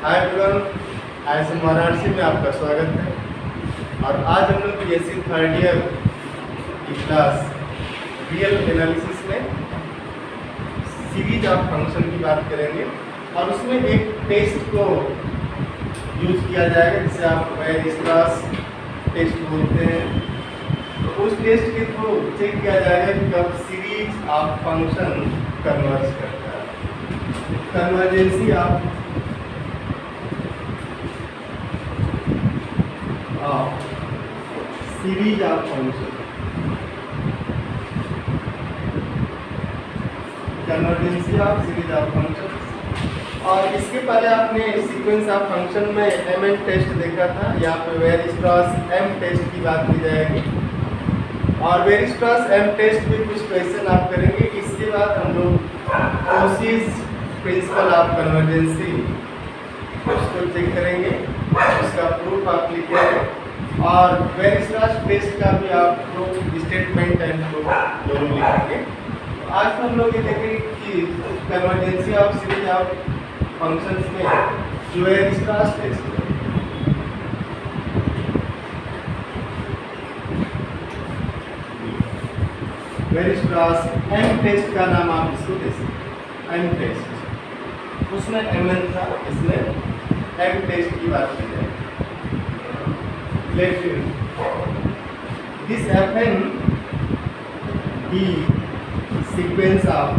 Hi everyone, ISM Varanasi में आपका स्वागत है। और आज हम लोग BSc थर्ड ईयर की क्लास रियल एनालिसिस में सीरीज ऑफ फंक्शन की बात करेंगे और उसमें एक टेस्ट को यूज किया जाएगा जिसे आप वेयरस्ट्रास टेस्ट बोलते हैं। तो उस टेस्ट के थ्रू चेक किया जाएगा कि कब सीरीज ऑफ फंक्शन कन्वर्ज करता है। Convergence of series of function, convergence of series of function. और इसके पहले आपने सीक्वेंस ऑफ फंक्शन में एम टेस्ट देखा था। यहाँ पे वेयरस्ट्रास एम टेस्ट की बात की जाएगी और वेयरस्ट्रास एम टेस्ट में कुछ क्वेश्चन आप करेंगे। इसके बाद हम लोग कोशीज प्रिंसिपल ऑफ कन्वर्जेंसी उसको चेक करेंगे, उसका प्रूफ आप लिखेंगे और वेयरस्ट्रास टेस्ट का भी आप प्रूफ स्टेटमेंट एंड प्रूफ दोनों लिखेंगे। आज तो हम लोग ये देखेंगे कि कन्वर्जेंसी ऑफ सीरीज ऑफ फंक्शंस में जो वेयरस्ट्रास टेस्ट है, वेयरस्ट्रास एम टेस्ट का नाम आप इसको दे सकते हैं, एम टेस्ट। उसमें एमएन था, इसमें एम टेस्ट की बात की जाए। Let this Fn be sequence of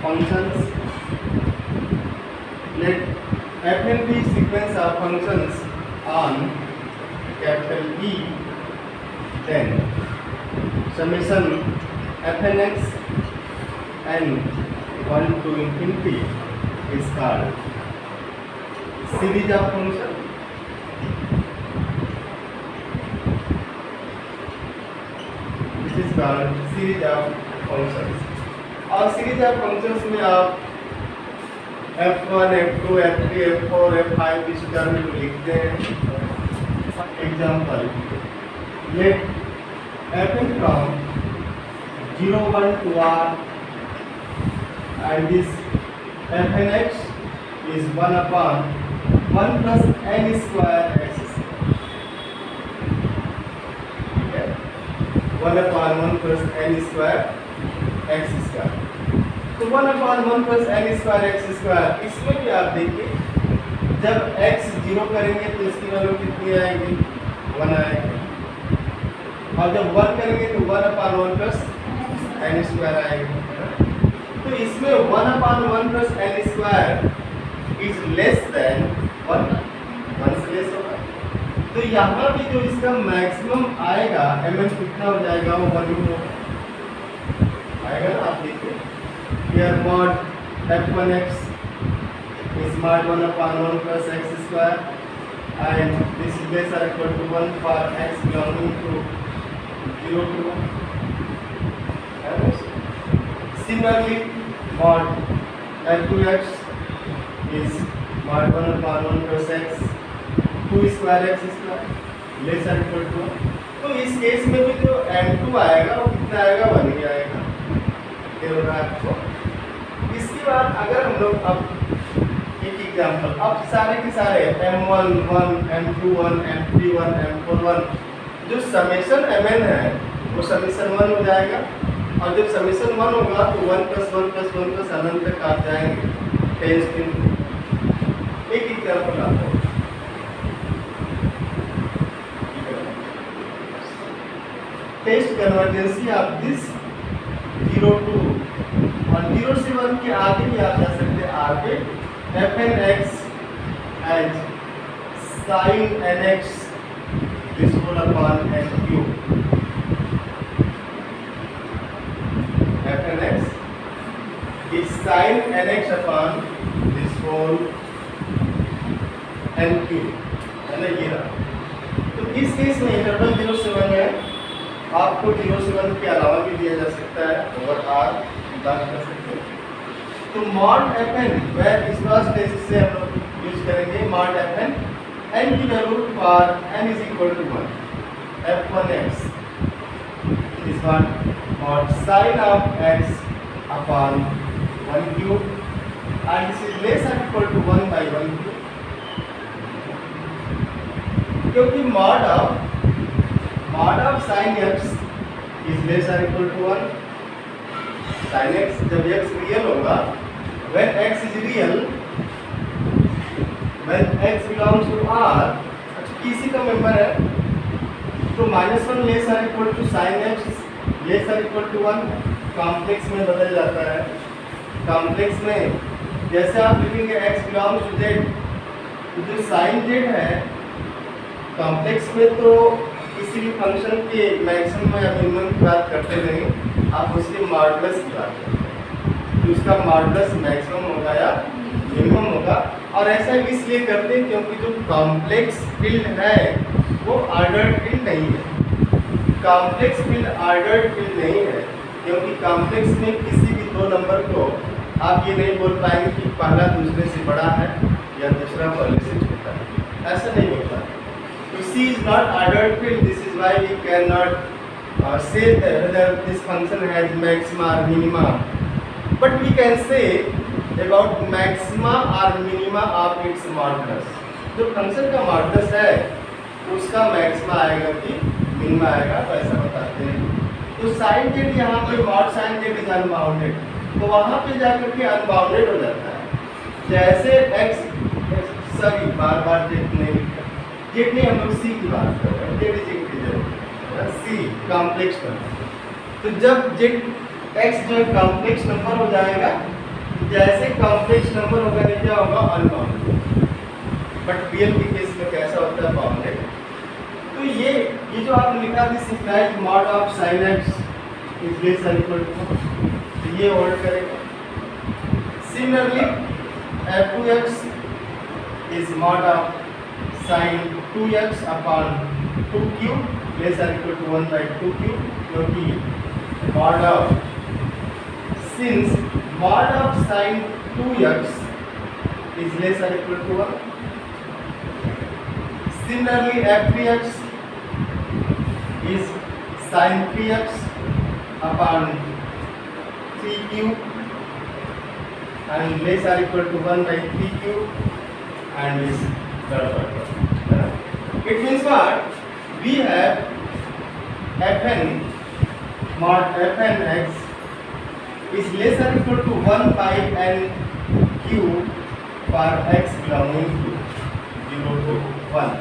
functions. Let Fn be sequence of functions on capital E. Then summation Fnx and 1 to infinity is called series of function. Series of functions. और series of functions में आप f1, f2, f3, f4, f5 इस term को लिखते हैं। Example, let fn from 0, 1 to r and this fnx is 1 upon 1 plus n square x square। 1 upon 1 plus n square x square। तो 1 upon 1 plus n square x square, इसमें भी आप देखिए जब x 0 करेंगे तो इसकी वैल्यू कितनी आएगी, 1 आएगी। और जब 1 करेंगे तो 1 upon 1 plus n square आएगी। तो इसमें 1 upon 1 plus n square is less than 1 से लेस होगा। तो यहाँ भी जो इसका मैक्सिमम आएगा mm कितना हो जाएगा, वो 1 आएगा ना। आप देखिए here mod f1x is mod 1 upon 1 plus x square and this is less or equal to 1 for x belonging to 0 to 1. Similarly mod f2x is mod 1 upon 1 plus x 2 square x square less और equal to 1। तो इस case में भी जो m2 आएगा वो कितना आएगा, 1 ही आएगा। ये हो रहा है आपको। इसके बाद अगर हम लोग अब एक एग्जांपल, अब सारे के सारे m1 1, m2 1, m3 1, m4 1, जो समेशन mn है वो समेशन 1 हो जाएगा। और जब समेशन 1 होगा तो 1 plus 1 plus 1 plus अनंत तक आप जाएंगे। टेस्ट एक एग्जांपल आपको टेस्ट कन्वर्जेंसी ऑफ दिस 0 to और 0 से 1 के आगे भी आप जा सकते हैं। आगे fnx as sin nx this whole upon n cube, fnx is sin nx upon this whole n cube, है ना। ये रहा। तो इस केस में इंटरवल 0 से 1 है, आपको 0 से 1 के अलावा भी दिया जा सकता है ओवर r बात कर सकते हैं। तो mod fn वेयरस्ट्रास टेस्ट से हम लोग यूज करेंगे mod fn n की value for n is equal to 1 f1x is what mod sin of x upon 1 cube and this is less or equal to 1 by 1 cube, क्योंकि mod of sin x is less or equal to 1. sin x जब x real होगा, when x is real, when x belongs to R, किसी का member है तो -1 less or equal to sin x less or equal to 1 complex में बदल जाता है. कॉम्प्लेक्स में जैसे आप लिखेंगे x बिलोंग्स टू z, तो जो sin z है कॉम्प्लेक्स में तो किसी भी फंक्शन के मैक्सिमम या मिनिमम की बात करते नहीं, आप उसके मॉडुलस की बात करते हैं. तो उसका मॉडुलस मैक्सिमम होगा या मिनिमम होगा. और ऐसा इसलिए करते हैं क्योंकि जो कॉम्प्लेक्स फील्ड है वो ऑर्डर्ड फील्ड नहीं है. कॉम्प्लेक्स फील्ड ऑर्डर्ड फील्ड नहीं है क्योंकि कॉम्प्लेक्स में किसी भी दो नंबर को आप ये नहीं बोल पाएंगे कि पहला दूसरे से बड़ा है या दूसरा पहले से छोटा है. ऐसा नहीं होता. तो C is not ordered field. This is why we cannot say whether this function has maxima or minima. But we can say about maxima or minima of its modulus. जो फंक्शन का मॉडुलस है उसका maxima आएगा कि minima आएगा, तो ऐसा बताते हैं. तो साइन जेड यहाँ पे mod sine Z is unbounded, तो वहाँ पे जाकर के अनबाउंडेड हो जाता है. जैसे एक्स सॉरी बार बार जेड नहीं लिखा, जेड नहीं हम लोग सी की बात कर रहे हैं. Z is integer, C complex number. तो जब जेड एक्स जो है कॉम्प्लेक्स नंबर हो जाएगा, जैसे कॉम्प्लेक्स नंबर होगा नहीं क्या होगा, अनबाउंडेड. बट रियल के केस में कैसा होता है, बाउंडेड. तो ये जो आपने लिखा this implies mod of sin x is less और इक्वल टू, तो ये होल्ड करेगा. Similarly f2x is mod of sin 2x upon 2q less और इक्वल टू 1 by 2q, क्योंकि mod of since mod of sin 2x is less or equal to 1. Similarly, f3x is sin 3x upon 3q and less or equal to 1 by 3q and is blah. It means what? We have fn mod fn x is less or equal to 1 by n cube for x belonging to 0 to 1,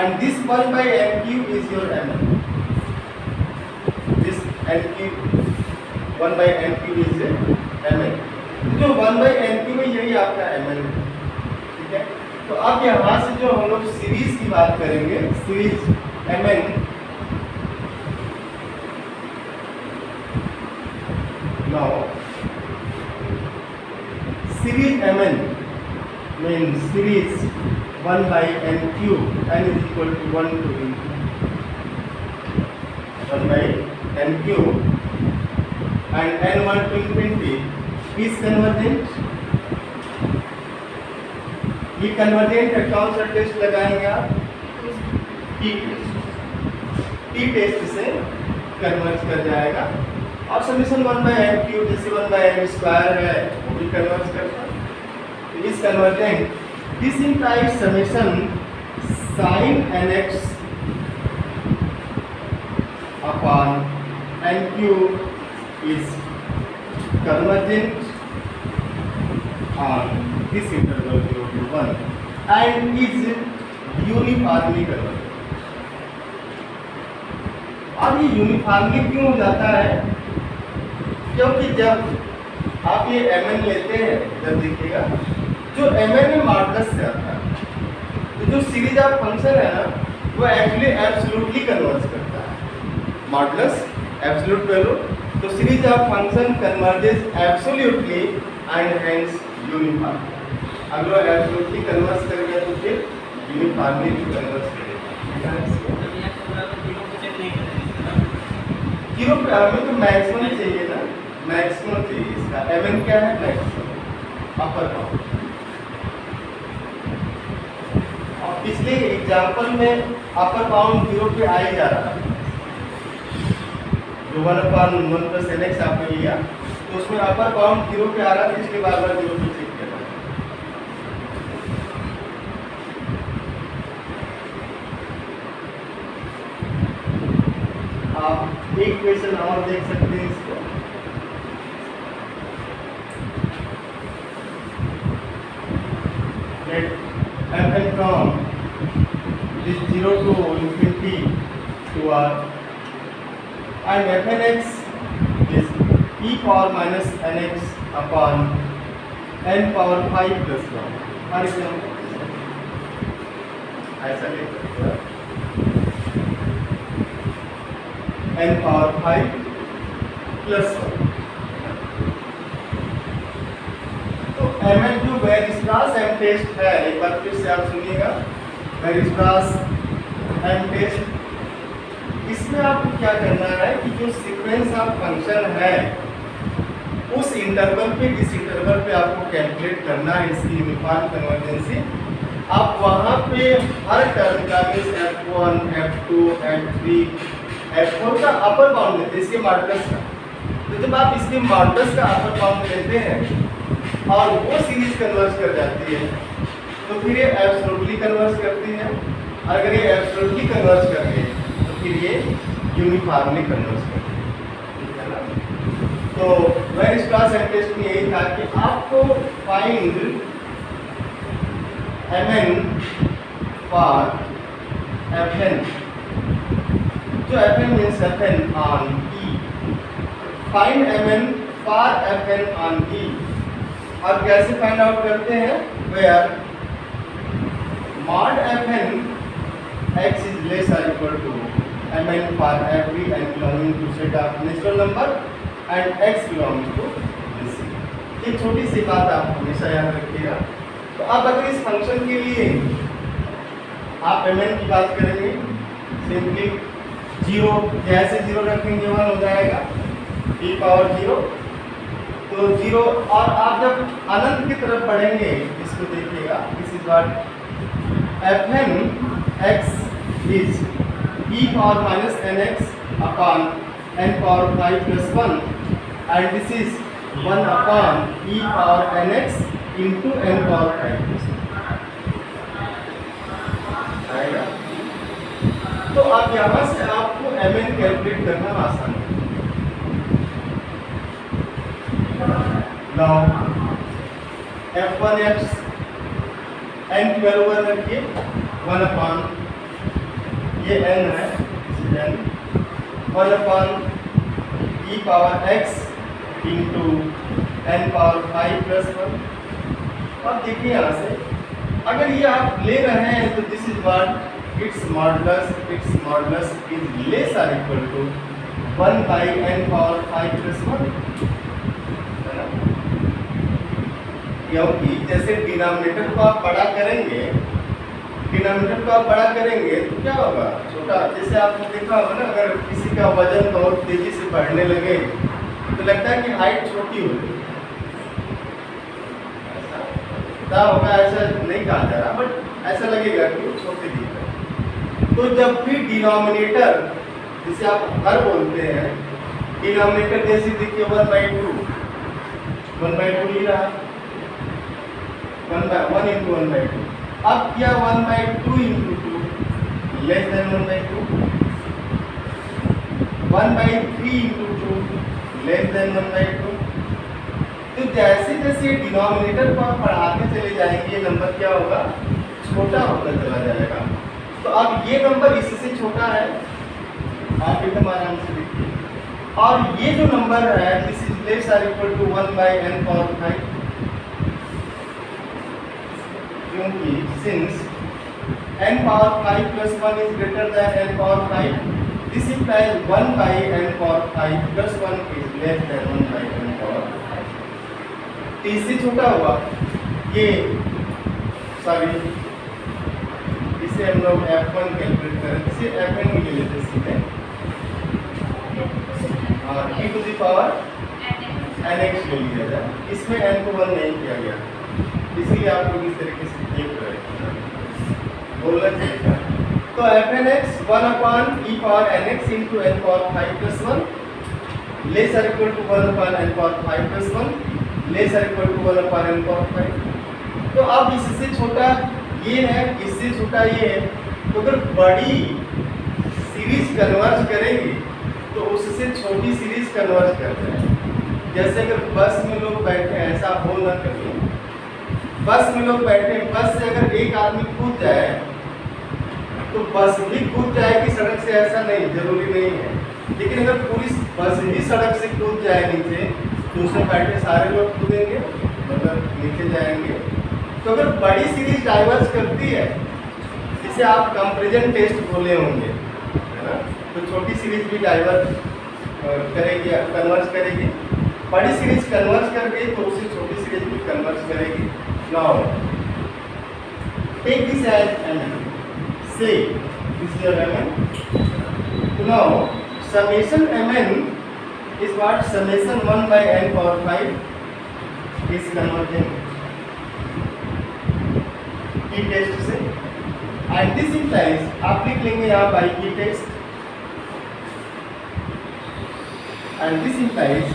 and this 1 by n cube is your mn. This n cube 1 by n cube is mn. जो 1 by n cube है यही आपका mn है. ठीक है. तो अब यहाँ से जो हम लोग सीरीज की बात करेंगे, series mn now series mn means series 1 by n cube, n is equal to 1 to 1 by n cube and n1 to infinity is convergent. ये convergent है, कौन सा टेस्ट लगाएंगे आप, टी टेस्ट से कन्वर्ज कर जाएगा. और समीशन 1 by n क्यूब जैसे 1 by n स्क्वायर है वो भी कन्वर्ज करता है. तो इस convergent this implies summation sin nx upon n cube is convergent on this interval 0 to 1 and is uniformly convergent. अब ये यूनिफॉर्मली क्यों हो जाता है, क्योंकि जब आप ये mn लेते हैं, जब देखिएगा जो mn में मॉडुलस से आता है, तो जो सीरीज ऑफ फंक्शन है ना वो एक्चुअली एब्सोल्युटली कन्वर्ज करता है. मॉडुलस एब्सोल्यूट वैल्यू, तो series of function converges absolutely and hence uniform. अगर वो एब्सोल्युटली कन्वर्ज कर गया तो फिर यूनिफॉर्मली भी कन्वर्ज करेगा. जीरो पे हमें तो मैक्सिमम चाहिए ना, मैक्सिमम चाहिए. इसका mn क्या है, मैक्सिमम अपर बाउंड. और पिछले एग्जांपल में अपर बाउंड 0 पे आ ही जा रहा है. जो 1/1 + nx आपने लिया तो उसमें अपर बाउंड 0 पे आ रहा था, इसके बार बार 0 पे चेक किया. एक क्वेश्चन और देख सकते हैं इसको। Let fn from this 0 to infinity to r and fnx is e power minus nx upon n power 5 plus 1। For example ऐसा लिख सकते हैं n पावर 5 प्लस 1। तो mn जो वेरिस्ट्रास एम टेस्ट है, एक बार फिर से आप सुनिएगा, वेरिस्ट्रास एम टेस्ट, इसमें आपको क्या करना है कि जो सीक्वेंस ऑफ फंक्शन है उस इंटरवल पे, इस इंटरवल पे आपको कैलकुलेट करना है इसकी यूनिफॉर्म कन्वर्जेंसी। आप वहाँ पे हर टर्म का means f1, f2, f3, f4 का अपर बाउंड लेते हैं, इसके मॉडुलस का। तो जब आप इसके मॉडुलस का अपर बाउंड लेते हैं और वो सीरीज कन्वर्ज कर जाती है तो फिर ये एब्सोल्युटली कन्वर्ज करती है। अगर ये एब्सोल्युटली कन्वर्ज कर रही है तो फिर ये यूनिफॉर्मली कन्वर्ज करती है, ठीक है ना। तो वेरिस्ट्रास एम टेस्ट में यही था कि आपको फाइंड mn फॉर fn, जो fn means fn on e, find mn for fn on e। और कैसे फाइंड आउट करते हैं, where mod fn x is less or equal to mn for every n belonging to set of natural number and x belongs to this। ये छोटी सी बात आप हमेशा याद रखिएगा। तो अब अगर इस फंक्शन के लिए आप mn की बात करेंगे, सिंपली 0 जैसे 0 रखेंगे 1 हो जाएगा e पावर 0। तो 0, और आप जब अनंत की तरफ बढ़ेंगे इसको देखिएगा, this is what fn x is e power minus nx upon n power 5 plus 1 and this is 1 upon e power nx into n power 5 plus 1 आएगा। तो अब यहाँ से आपको mn कैलकुलेट करना आसान है। Now f1x n 12 रखिए 1 अपॉन ये n है, n 1 upon e power x into n power 5 plus 1। अब देखिए यहाँ से अगर ये आप ले रहे हैं तो this is what it's modulus is less और equal to 1 by n power 5 plus 1, क्योंकि जैसे डिनोमिनेटर को आप बड़ा करेंगे, तो क्या होगा, छोटा। जैसे आपने देखा होगा ना, अगर किसी का वजन बहुत तेजी से बढ़ने लगे तो लगता है कि हाइट छोटी हो गई, ऐसा होगा, ऐसा नहीं कहा जा रहा, बट ऐसा लगेगा कि वो छोटे दिख रहे हैं। तो जब भी डिनोमिनेटर, जिसे आप हर बोलते हैं, डिनोमिनेटर जैसे देखिए 1/2 ही रहा, 1 इंटू 1/2। अब क्या 1/2 into 2 less than 1/2, 1/3 into 2 less than 1/2। तो जैसे जैसे डिनोमिनेटर को आप बढ़ाते चले जाएंगे ये नंबर क्या होगा, छोटा होता चला जाएगा। तो अब ये नंबर इससे छोटा है, आप एकदम आराम से देखिए। और ये जो नंबर है दिस इज लेस और equal to 1 by n power 5, क्योंकि since n power 5 plus 1 is greater than n power 5, this implies 1 by n power 5 plus 1 is less than 1 by n power 5। तो इससे छोटा हुआ ये, सॉरी इसे हम लोग f1 कैलकुलेट करें, इसे fn में ले लेते सीधे, और e to the power nx ले लिया जाए। इसमें n को 1 नहीं किया गया, इसीलिए आप लोग इस तरीके से देख रहे हैं, बोलना चाहिए। तो fnx 1 upon e power nx into n power 5 plus 1 less और equal to 1 upon n power 5 plus 1 less और equal to 1 upon n power 5। तो अब इससे छोटा ये है, इससे छोटा ये है। तो अगर बड़ी सीरीज कन्वर्ज करेगी तो उससे छोटी सीरीज कन्वर्ट करते हैं। जैसे अगर बस में लोग बैठे हैं, ऐसा हो ना कभी, बस में लोग बैठे हैं, बस से अगर एक आदमी कूद जाए तो बस भी कूद जाएगी सड़क से, ऐसा नहीं, जरूरी नहीं है। लेकिन अगर पूरी बस ही सड़क से कूद जाए नीचे तो उसमें बैठे सारे लोग कूदेंगे, मतलब नीचे जाएंगे। तो अगर बड़ी सीरीज डाइवर्स करती है, जिसे आप कंपैरिजन टेस्ट बोले होंगे, है ना, तो छोटी सीरीज भी डाइवर्स करेगी, कन्वर्स करेगी। बड़ी सीरीज कन्वर्स कर गई तो उसे छोटी सीरीज भी कन्वर्स करेगी। Now take this as mn, say this is your mn। तो now summation mn is what? Summation 1 by n power 5 is convergent की टेस्ट से, एंड दिस implies आप लिख लेंगे यहाँ बाई की test, and this implies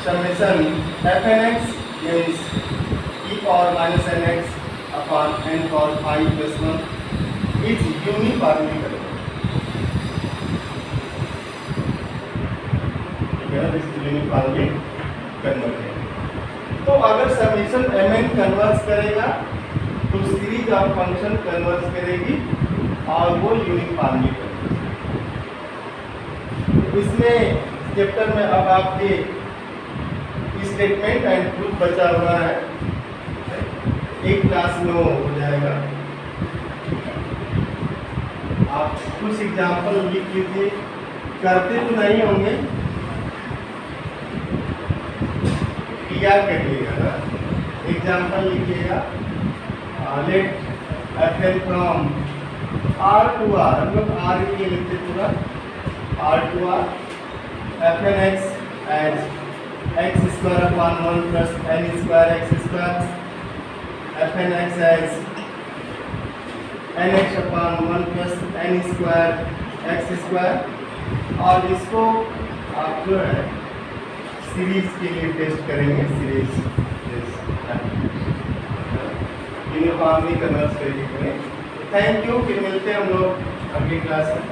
summation fnx means e power minus nx upon n power 5 plus 1 is uniformly convergent। Uniformly convergent. तो अगर summation mn converse करेगा तो सीरीज ऑफ फंक्शन कन्वर्स करेगी और वो यूनिफॉर्मली कन्वर्स। इसमें चैप्टर में अब आपके स्टेटमेंट एंड प्रूफ बचा हुआ है, एक क्लास में हो जाएगा। आप कुछ एग्जाम्पल लिख लीजिए, करते तो नहीं होंगे, याद करिएगा ना। एग्जाम्पल लिखिएगा, let fn from r to r, हम लोग r के लिए लिखते पूरा, r to r fn x as x square upon 1 plus n square x square, fn x as nx upon 1 plus n square x square. और इसको आप जो है सीरीज के लिए टेस्ट करेंगे, सीरीज यूनिफॉर्मली कन्वर्स करेंगे। थैंक यू, फिर मिलते हैं हम लोग अगली क्लास में।